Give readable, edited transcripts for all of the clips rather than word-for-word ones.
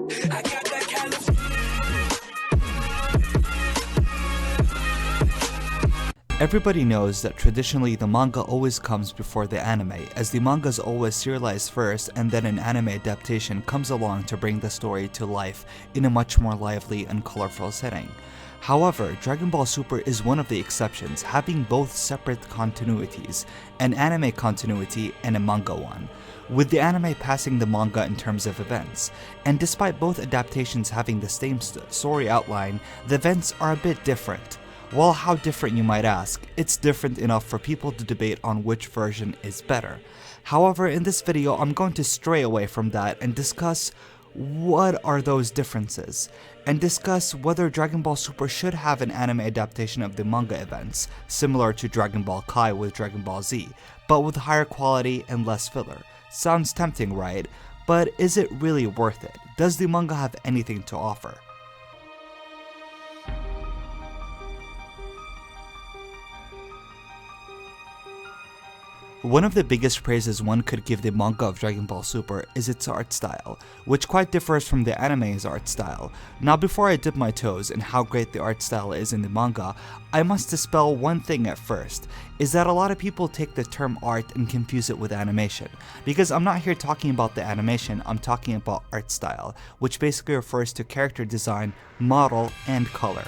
I got that kind of. Everybody knows that traditionally the manga always comes before the anime, as the manga is always serialized first and then an anime adaptation comes along to bring the story to life in a much more lively and colorful setting. However, Dragon Ball Super is one of the exceptions, having both separate continuities, an anime continuity and a manga one, with the anime passing the manga in terms of events. And despite both adaptations having the same story outline, the events are a bit different. Well, how different you might ask? It's different enough for people to debate on which version is better. However, in this video, I'm going to stray away from that and discuss what are those differences, and discuss whether Dragon Ball Super should have an anime adaptation of the manga events, similar to Dragon Ball Kai with Dragon Ball Z, but with higher quality and less filler. Sounds tempting, right? But is it really worth it? Does the manga have anything to offer? One of the biggest praises one could give the manga of Dragon Ball Super is its art style, which quite differs from the anime's art style. Now, before I dip my toes in how great the art style is in the manga, I must dispel one thing at first, is that a lot of people take the term art and confuse it with animation, because I'm not here talking about the animation, I'm talking about art style, which basically refers to character design, model, and color.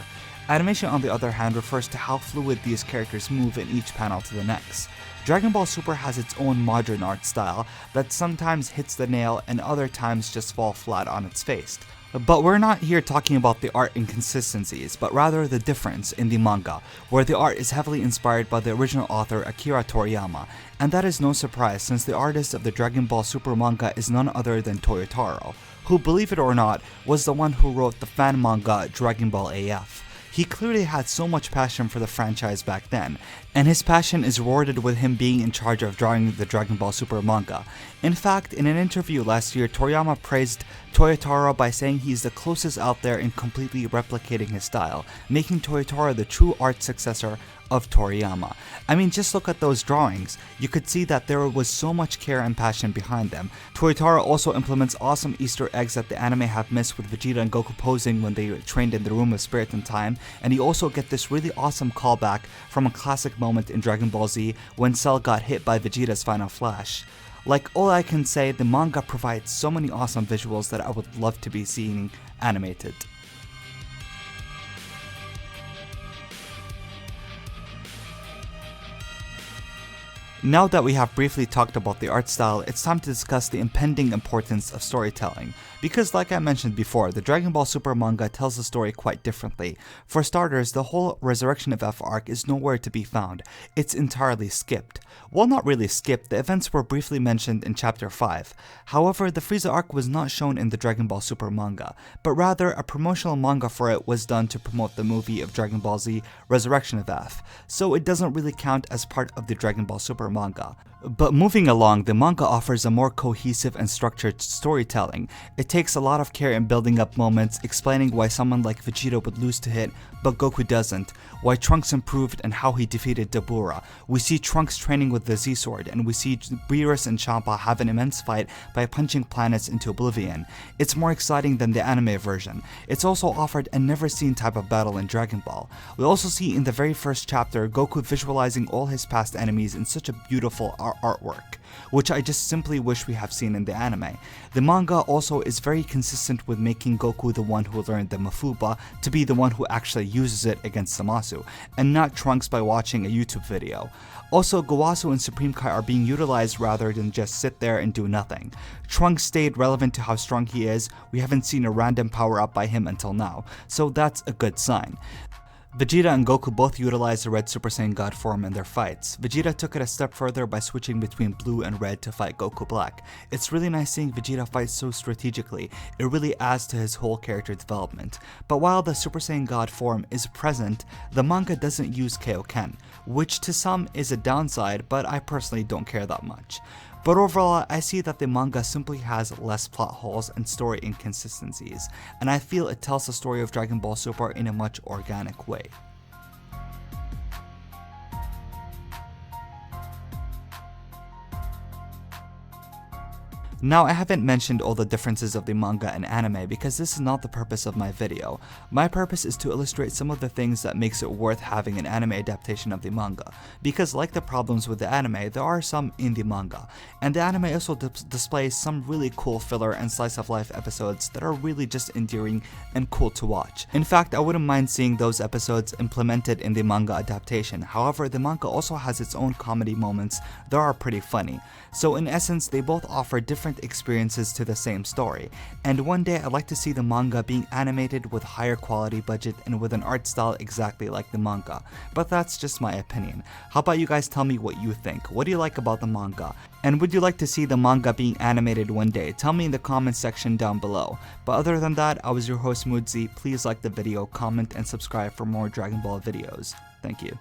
Animation, on the other hand, refers to how fluid these characters move in each panel to the next. Dragon Ball Super has its own modern art style that sometimes hits the nail and other times just fall flat on its face. But we're not here talking about the art inconsistencies, but rather the difference in the manga, where the art is heavily inspired by the original author Akira Toriyama, and that is no surprise since the artist of the Dragon Ball Super manga is none other than Toyotaro, who, believe it or not, was the one who wrote the fan manga Dragon Ball AF. He clearly had so much passion for the franchise back then, and his passion is rewarded with him being in charge of drawing the Dragon Ball Super manga. In fact, in an interview last year, Toriyama praised Toyotaro by saying he's the closest out there in completely replicating his style, making Toyotaro the true art successor of Toriyama. I mean, just look at those drawings. You could see that there was so much care and passion behind them. Toyotaro also implements awesome Easter eggs that the anime have missed, with Vegeta and Goku posing when they trained in the Room of Spirit and Time, and you also get this really awesome callback from a classic moment in Dragon Ball Z when Cell got hit by Vegeta's final flash. Like, all I can say, the manga provides so many awesome visuals that I would love to be seeing animated. Now that we have briefly talked about the art style, it's time to discuss the impending importance of storytelling. Because like I mentioned before, the Dragon Ball Super manga tells the story quite differently. For starters, the whole Resurrection of F arc is nowhere to be found. It's entirely skipped. Well, not really skipped, the events were briefly mentioned in Chapter 5. However, the Frieza arc was not shown in the Dragon Ball Super manga, but rather a promotional manga for it was done to promote the movie of Dragon Ball Z, Resurrection of F, so it doesn't really count as part of the Dragon Ball Super manga. But moving along, the manga offers a more cohesive and structured storytelling. It takes a lot of care in building up moments, explaining why someone like Vegeta would lose to Hit, but Goku doesn't, why Trunks improved and how he defeated Dabura. We see Trunks training with the Z-Sword, and we see Beerus and Champa have an immense fight by punching planets into oblivion. It's more exciting than the anime version. It's also offered a never-seen type of battle in Dragon Ball. We also see in the very first chapter Goku visualizing all his past enemies in such a beautiful artwork, which I just simply wish we have seen in the anime. The manga also is very consistent with making Goku the one who learned the Mafuba to be the one who actually uses it against Zamasu, and not Trunks by watching a YouTube video. Also, Gowasu and Supreme Kai are being utilized rather than just sit there and do nothing. Trunks stayed relevant to how strong he is. We haven't seen a random power up by him until now, so that's a good sign. Vegeta and Goku both utilized the Red Super Saiyan God form in their fights. Vegeta took it a step further by switching between Blue and Red to fight Goku Black. It's really nice seeing Vegeta fight so strategically. It really adds to his whole character development. But while the Super Saiyan God form is present, the manga doesn't use Kaioken, which to some is a downside, but I personally don't care that much. But overall, I see that the manga simply has less plot holes and story inconsistencies, and I feel it tells the story of Dragon Ball Super in a much organic way. Now, I haven't mentioned all the differences of the manga and anime because this is not the purpose of my video. My purpose is to illustrate some of the things that makes it worth having an anime adaptation of the manga, because like the problems with the anime, there are some in the manga, and the anime also displays some really cool filler and slice of life episodes that are really just endearing and cool to watch. In fact, I wouldn't mind seeing those episodes implemented in the manga adaptation. However, the manga also has its own comedy moments that are pretty funny. So in essence, they both offer different experiences to the same story, and one day I'd like to see the manga being animated with higher quality budget and with an art style exactly like the manga, but that's just my opinion. How about you guys tell me what you think? What do you like about the manga? And would you like to see the manga being animated one day? Tell me in the comment section down below. But other than that, I was your host Moodzi. Please like the video, comment, and subscribe for more Dragon Ball videos. Thank you.